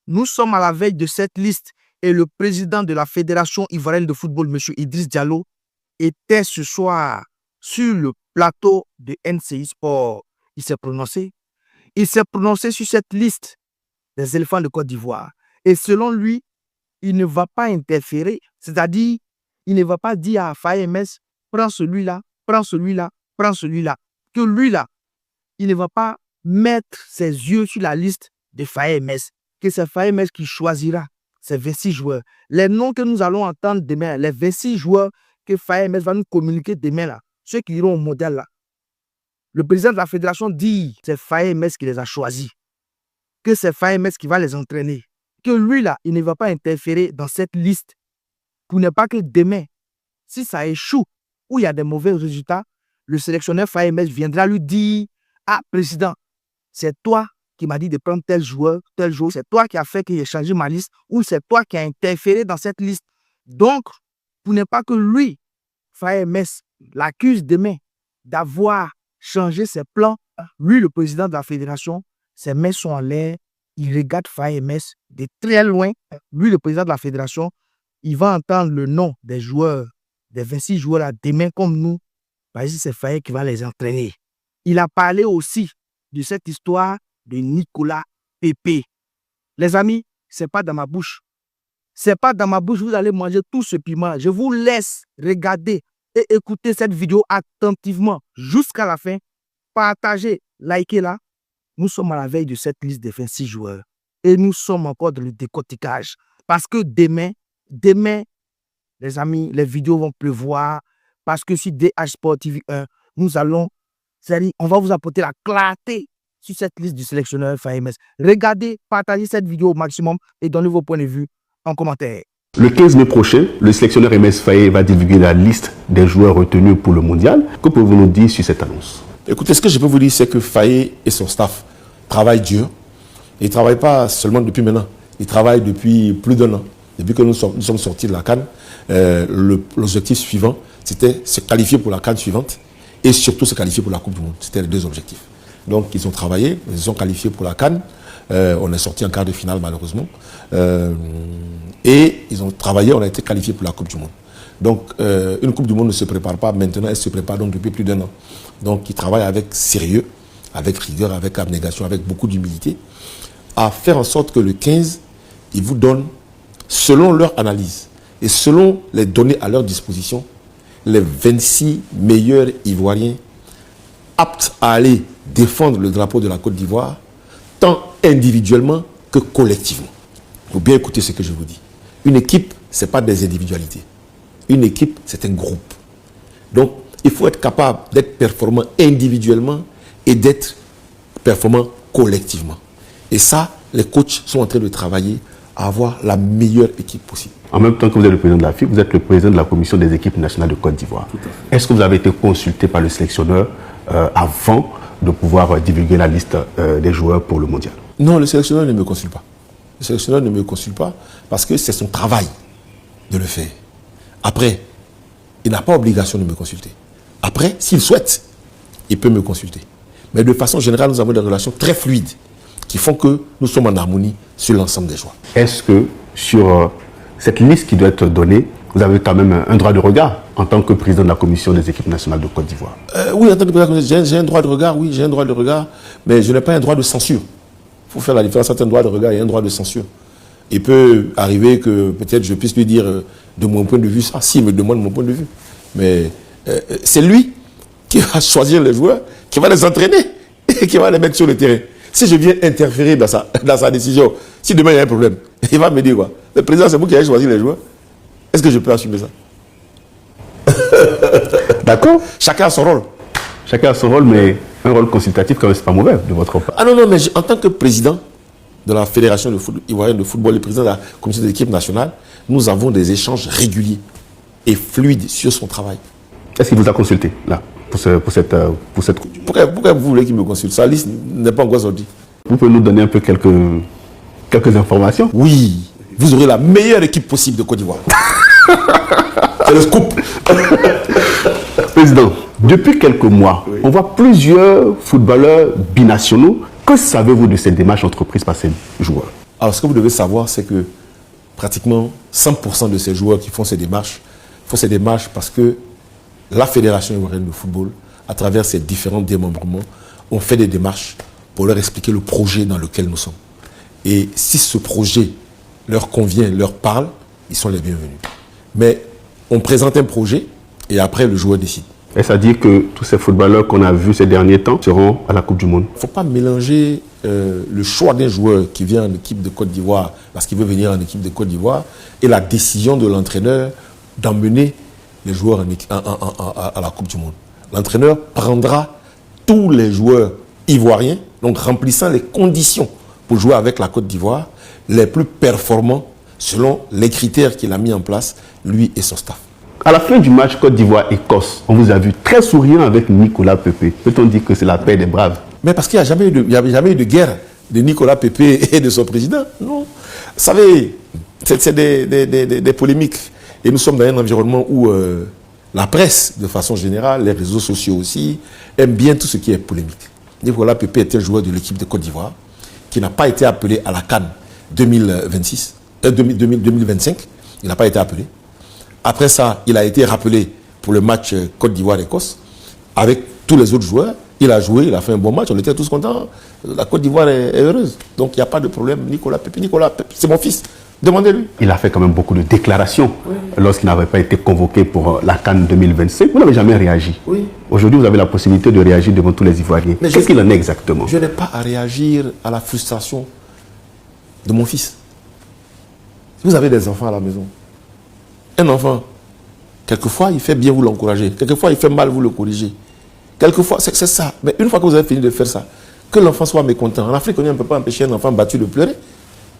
Nous sommes à la veille de cette liste et le président de la Fédération ivoirienne de football, M. Idriss Diallo, était ce soir sur le plateau de NCI Sport. Il s'est prononcé. Il s'est prononcé sur cette liste des éléphants de Côte d'Ivoire. Et selon lui, il ne va pas interférer, c'est-à-dire, il ne va pas dire à Faye MS, prends celui-là, prends celui-là, prends celui-là. Que lui, là, il ne va pas mettre ses yeux sur la liste de Faye MS. Que c'est Faye MS qui choisira ces 26 joueurs. Les noms que nous allons entendre demain, les 26 joueurs que Faye MS va nous communiquer demain, là, ceux qui iront au mondial, là. Le président de la fédération dit que c'est Faye MS qui les a choisis. Que c'est Faye MS qui va les entraîner. Que lui, là, il ne va pas interférer dans cette liste pour ne pas que demain, si ça échoue ou il y a des mauvais résultats, le sélectionneur Faye MS viendra lui dire « Ah, président, c'est toi qui m'as dit de prendre tel joueur, c'est toi qui as fait que j'ai changé ma liste ou c'est toi qui as interféré dans cette liste. » Donc, pour ne pas que lui, Faye MS, l'accuse demain d'avoir changé ses plans, lui, le président de la fédération, ses mains sont en l'air, il regarde Faye MS de très loin. Lui, le président de la fédération, il va entendre le nom des joueurs, des 26 joueurs là, demain comme nous, parce que c'est Faye qui va les entraîner. Il a parlé aussi de cette histoire de Nicolas Pepe. Les amis, ce n'est pas dans ma bouche. Ce n'est pas dans ma bouche, vous allez manger tout ce piment. Je vous laisse regarder et écouter cette vidéo attentivement jusqu'à la fin. Partagez, likez là. Nous sommes à la veille de cette liste de 26 joueurs. Et nous sommes encore dans le décortiquage. Parce que demain, les amis, les vidéos vont pleuvoir. Parce que sur DH Sport TV 1, on va vous apporter la clarté sur cette liste du sélectionneur Faye MS. Regardez, partagez cette vidéo au maximum et donnez vos points de vue en commentaire. Le 15 mai prochain, le sélectionneur MS Faye va divulguer la liste des joueurs retenus pour le mondial. Que pouvez-vous nous dire sur cette annonce? Écoutez, ce que je peux vous dire, c'est que Faye et son staff travaillent dur. Ils ne travaillent pas seulement depuis maintenant. Ils travaillent depuis plus d'un an. Depuis que nous sommes sortis de la CAN, l'objectif suivant, c'était se qualifier pour la CAN suivante et surtout se qualifier pour la Coupe du Monde. C'était les deux objectifs. Donc, ils ont travaillé, ils se sont qualifiés pour la CAN. On est sorti en quart de finale, malheureusement. Et ils ont travaillé, on a été qualifiés pour la Coupe du Monde. Donc, une Coupe du Monde ne se prépare pas maintenant, elle se prépare donc depuis plus d'un an. Donc, ils travaillent avec sérieux, avec rigueur, avec abnégation, avec beaucoup d'humilité, à faire en sorte que le 15, ils vous donnent, selon leur analyse et selon les données à leur disposition, les 26 meilleurs Ivoiriens aptes à aller défendre le drapeau de la Côte d'Ivoire, tant individuellement que collectivement. Il faut bien écouter ce que je vous dis. Une équipe, ce n'est pas des individualités. Une équipe, c'est un groupe. Donc, il faut être capable d'être performant individuellement et d'être performant collectivement. Et ça, les coachs sont en train de travailler à avoir la meilleure équipe possible. En même temps que vous êtes le président de la FIF, vous êtes le président de la commission des équipes nationales de Côte d'Ivoire. Est-ce que vous avez été consulté par le sélectionneur avant de pouvoir divulguer la liste des joueurs pour le mondial? Non, le sélectionneur ne me consulte pas. Le sélectionneur ne me consulte pas parce que c'est son travail de le faire. Après, il n'a pas obligation de me consulter. Après, s'il souhaite, il peut me consulter. Mais de façon générale, nous avons des relations très fluides qui font que nous sommes en harmonie sur l'ensemble des joueurs. Est-ce que sur cette liste qui doit être donnée, vous avez quand même un droit de regard en tant que président de la commission des équipes nationales de Côte d'Ivoire? Oui, en tant que président, j'ai un droit de regard, oui, j'ai un droit de regard, mais je n'ai pas un droit de censure. Il faut faire la différence entre un droit de regard et un droit de censure. Il peut arriver que peut-être je puisse lui dire de mon point de vue ça, s'il me demande mon point de vue. Mais c'est lui qui va choisir les joueurs, qui va les entraîner et qui va les mettre sur le terrain. Si je viens interférer dans sa décision, si demain il y a un problème, il va me dire quoi? Le président, c'est vous qui avez choisi les joueurs. Est-ce que je peux assumer ça? D'accord. Chacun a son rôle. Chacun a son rôle, mais un rôle consultatif, quand même, c'est pas mauvais de votre part. Ah non, non, mais en tant que président de la Fédération ivoirienne de football, le président de la commission de l'équipe nationale, nous avons des échanges réguliers et fluides sur son travail. Est-ce qu'il vous a consulté, là, pour cette... Pourquoi vous voulez qu'il me consulte? Sa liste n'est pas encore sortie. Vous pouvez nous donner un peu quelques informations? Oui, vous aurez la meilleure équipe possible de Côte d'Ivoire. C'est le scoop. Président, depuis quelques mois, on voit plusieurs footballeurs binationaux. Que savez-vous de cette démarche entreprise par ces joueurs? Alors, ce que vous devez savoir, c'est que pratiquement 100% de ces joueurs qui font ces démarches parce que la Fédération ivoirienne de football, à travers ses différents démembrements, ont fait des démarches pour leur expliquer le projet dans lequel nous sommes. Et si ce projet leur convient, leur parle, ils sont les bienvenus. Mais on présente un projet et après le joueur décide. Est-ce à dire que tous ces footballeurs qu'on a vus ces derniers temps seront à la Coupe du Monde? Il ne faut pas mélanger le choix d'un joueur qui vient en équipe de Côte d'Ivoire parce qu'il veut venir en équipe de Côte d'Ivoire et la décision de l'entraîneur d'emmener les joueurs à la Coupe du Monde. L'entraîneur prendra tous les joueurs ivoiriens, donc remplissant les conditions pour jouer avec la Côte d'Ivoire, les plus performants selon les critères qu'il a mis en place, lui et son staff. À la fin du match Côte d'Ivoire-Écosse, on vous a vu très souriant avec Nicolas Pepe. Peut-on dire que c'est la paix des braves? Mais parce qu'il n'y a jamais eu de guerre de Nicolas Pepe et de son président. Non. Vous savez, c'est des polémiques. Et nous sommes dans un environnement où la presse, de façon générale, les réseaux sociaux aussi, aiment bien tout ce qui est polémique. Nicolas Pepe était un joueur de l'équipe de Côte d'Ivoire qui n'a pas été appelé à la CAN 2025. Il n'a pas été appelé. Après ça, il a été rappelé pour le match Côte d'Ivoire-Écosse avec tous les autres joueurs. Il a joué, il a fait un bon match, on était tous contents. La Côte d'Ivoire est heureuse. Donc il n'y a pas de problème. Nicolas Pepe, c'est mon fils. Demandez-lui. Il a fait quand même beaucoup de déclarations lorsqu'il n'avait pas été convoqué pour la CAN 2025. Vous n'avez jamais réagi. Oui. Aujourd'hui, vous avez la possibilité de réagir devant tous les Ivoiriens. Qu'est-ce qu'il en est exactement? Je n'ai pas à réagir à la frustration de mon fils. Vous avez des enfants à la maison. Un enfant, quelquefois, il fait bien, vous l'encouragez. Quelquefois, il fait mal, vous le corrigez. Quelquefois, c'est ça. Mais une fois que vous avez fini de faire ça, que l'enfant soit mécontent. En Afrique, on ne peut pas empêcher un enfant battu de pleurer.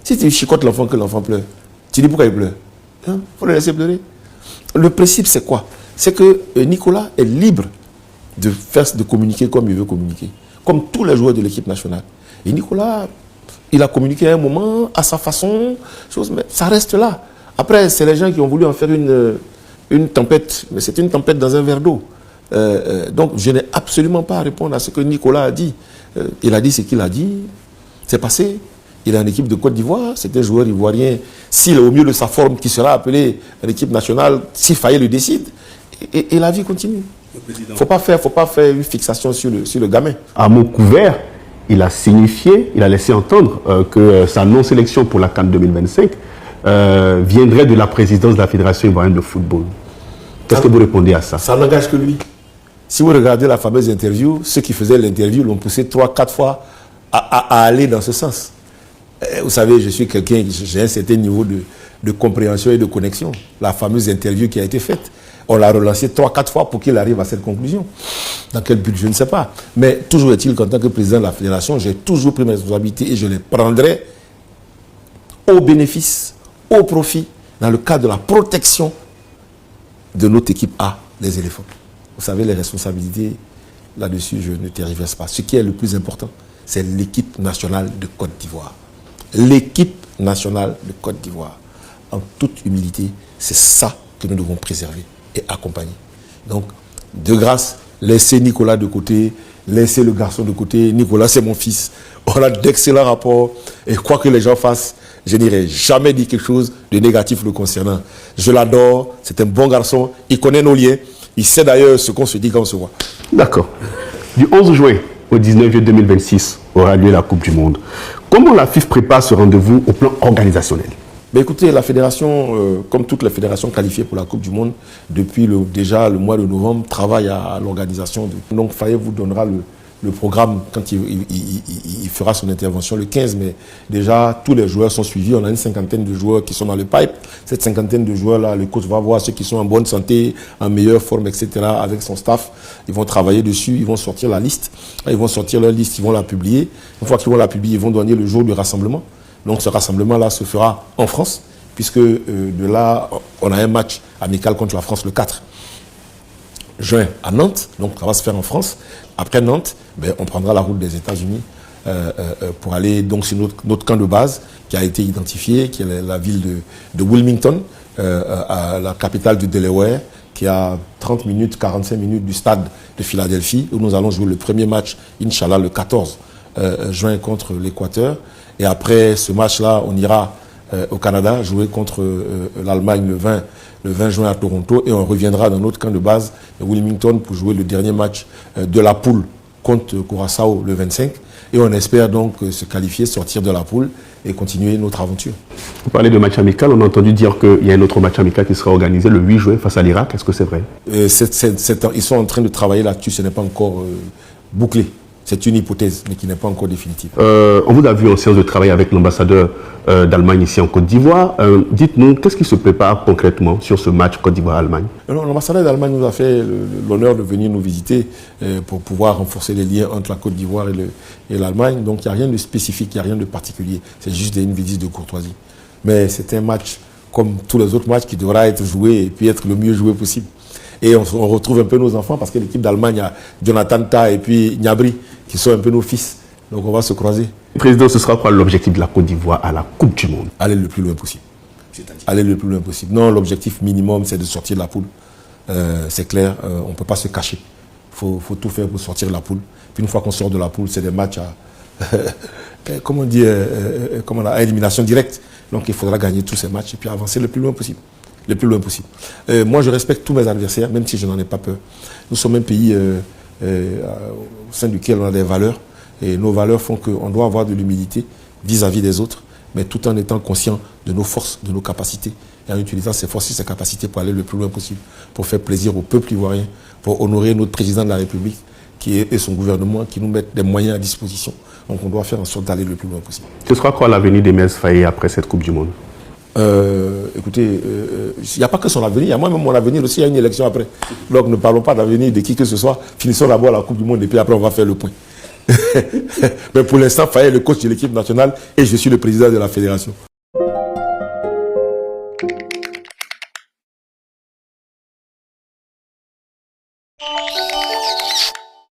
Si tu chicotes l'enfant, que l'enfant pleure, tu dis pourquoi il pleure? Il faut le laisser pleurer. Le principe, c'est quoi? C'est que Nicolas est libre de communiquer comme il veut communiquer. Comme tous les joueurs de l'équipe nationale. Et Nicolas, il a communiqué à un moment, à sa façon, mais ça reste là. Après, c'est les gens qui ont voulu en faire une tempête. Mais c'est une tempête dans un verre d'eau. Donc, je n'ai absolument pas à répondre à ce que Nicolas a dit. Il a dit ce qu'il a dit. C'est passé. Il est en équipe de Côte d'Ivoire. C'est un joueur ivoirien. S'il est au mieux de sa forme, qui sera appelé à l'équipe nationale, si Faye le décide. Et la vie continue. Il ne faut pas faire une fixation sur le gamin. À mot couvert, il a signifié, il a laissé entendre que sa non-sélection pour la CAN 2025 viendrait de la présidence de la Fédération ivoirienne de football. Qu'est-ce que vous répondez à ça? Ça n'engage que lui. Si vous regardez la fameuse interview, ceux qui faisaient l'interview l'ont poussé 3-4 fois à aller dans ce sens. Vous savez, je suis quelqu'un, j'ai un certain niveau de compréhension et de connexion. La fameuse interview qui a été faite, on l'a relancé 3-4 fois pour qu'il arrive à cette conclusion. Dans quel but, je ne sais pas. Mais toujours est-il qu'en tant que président de la Fédération, j'ai toujours pris mes responsabilités et je les prendrai au bénéfice, au profit, dans le cadre de la protection de notre équipe A, les éléphants. Vous savez, les responsabilités, là-dessus, je ne tergiverse pas. Ce qui est le plus important, c'est l'équipe nationale de Côte d'Ivoire. L'équipe nationale de Côte d'Ivoire, en toute humilité, c'est ça que nous devons préserver et accompagner. Donc, de grâce, laissez Nicolas de côté, laissez le garçon de côté. Nicolas, c'est mon fils. On a d'excellents rapports et quoi que les gens fassent, je n'irai jamais dire quelque chose de négatif le concernant. Je l'adore, c'est un bon garçon, il connaît nos liens, il sait d'ailleurs ce qu'on se dit quand on se voit. D'accord. Du 11 juin au 19 juillet 2026 aura lieu la Coupe du Monde. Comment la FIF prépare ce rendez-vous au plan organisationnel? Mais écoutez, la fédération, comme toutes les fédérations qualifiées pour la Coupe du Monde, depuis déjà le mois de novembre, travaille à l'organisation. Donc Faye vous donnera le programme quand il fera son intervention le 15 mai. Déjà, tous les joueurs sont suivis. On a une cinquantaine de joueurs qui sont dans le pipe. Cette cinquantaine de joueurs-là, le coach va voir ceux qui sont en bonne santé, en meilleure forme, etc. avec son staff. Ils vont travailler dessus, ils vont sortir la liste. Ils vont sortir leur liste, ils vont la publier. Une fois qu'ils vont la publier, ils vont donner le jour du rassemblement. Donc ce rassemblement-là se fera en France, puisque de là, on a un match amical contre la France le 4 juin à Nantes. Donc ça va se faire en France. Après Nantes, on prendra la route des États-Unis pour aller donc sur notre camp de base qui a été identifié, qui est la ville de Wilmington, la capitale du Delaware, qui a 30 minutes, 45 minutes du stade de Philadelphie, où nous allons jouer le premier match, Inch'Allah, le 14 juin contre l'Équateur. Et après ce match-là, on ira au Canada jouer contre l'Allemagne le 20 juin à Toronto, et on reviendra dans notre camp de base, Wilmington, pour jouer le dernier match de la poule contre Curaçao le 25. Et on espère donc se qualifier, sortir de la poule et continuer notre aventure. Vous parlez de match amical, on a entendu dire qu'il y a un autre match amical qui sera organisé le 8 juin face à l'Irak. Est-ce que c'est vrai? Ils sont en train de travailler là-dessus, ce n'est pas encore bouclé. C'est une hypothèse, mais qui n'est pas encore définitive. On vous a vu en séance de travail avec l'ambassadeur d'Allemagne ici en Côte d'Ivoire. Dites-nous, qu'est-ce qui se prépare concrètement sur ce match Côte d'Ivoire-Allemagne? L'ambassadeur d'Allemagne nous a fait l'honneur de venir nous visiter pour pouvoir renforcer les liens entre la Côte d'Ivoire et l'Allemagne. Donc il n'y a rien de spécifique, il n'y a rien de particulier. C'est juste une visite de courtoisie. Mais c'est un match comme tous les autres matchs qui devra être joué et puis être le mieux joué possible. Et on retrouve un peu nos enfants parce que l'équipe d'Allemagne a Jonathan Tah et puis Gnabry qui sont un peu nos fils. Donc on va se croiser. Président, ce sera quoi l'objectif de la Côte d'Ivoire à la Coupe du Monde? Aller le plus loin possible. Aller le plus loin possible. Non, l'objectif minimum, c'est de sortir de la poule. C'est clair, on ne peut pas se cacher. Il faut tout faire pour sortir de la poule. Puis une fois qu'on sort de la poule, c'est des matchs à élimination directe. Donc il faudra gagner tous ces matchs et puis avancer le plus loin possible. Le plus loin possible. Moi, je respecte tous mes adversaires, même si je n'en ai pas peur. Nous sommes un pays au sein duquel on a des valeurs. Et nos valeurs font qu'on doit avoir de l'humilité vis-à-vis des autres, mais tout en étant conscient de nos forces, de nos capacités, et en utilisant ces forces et ces capacités pour aller le plus loin possible, pour faire plaisir au peuple ivoirien, pour honorer notre président de la République et son gouvernement qui nous mettent des moyens à disposition. Donc on doit faire en sorte d'aller le plus loin possible. Ce sera quoi l'avenir d'Emez Faye après cette Coupe du Monde? Écoutez, il n'y a pas que son avenir, il y a moi-même mon avenir aussi, il y a une élection après. Donc ne parlons pas d'avenir de qui que ce soit, finissons d'abord la Coupe du Monde et puis après on va faire le point. Mais pour l'instant, Faye est le coach de l'équipe nationale et je suis le président de la fédération.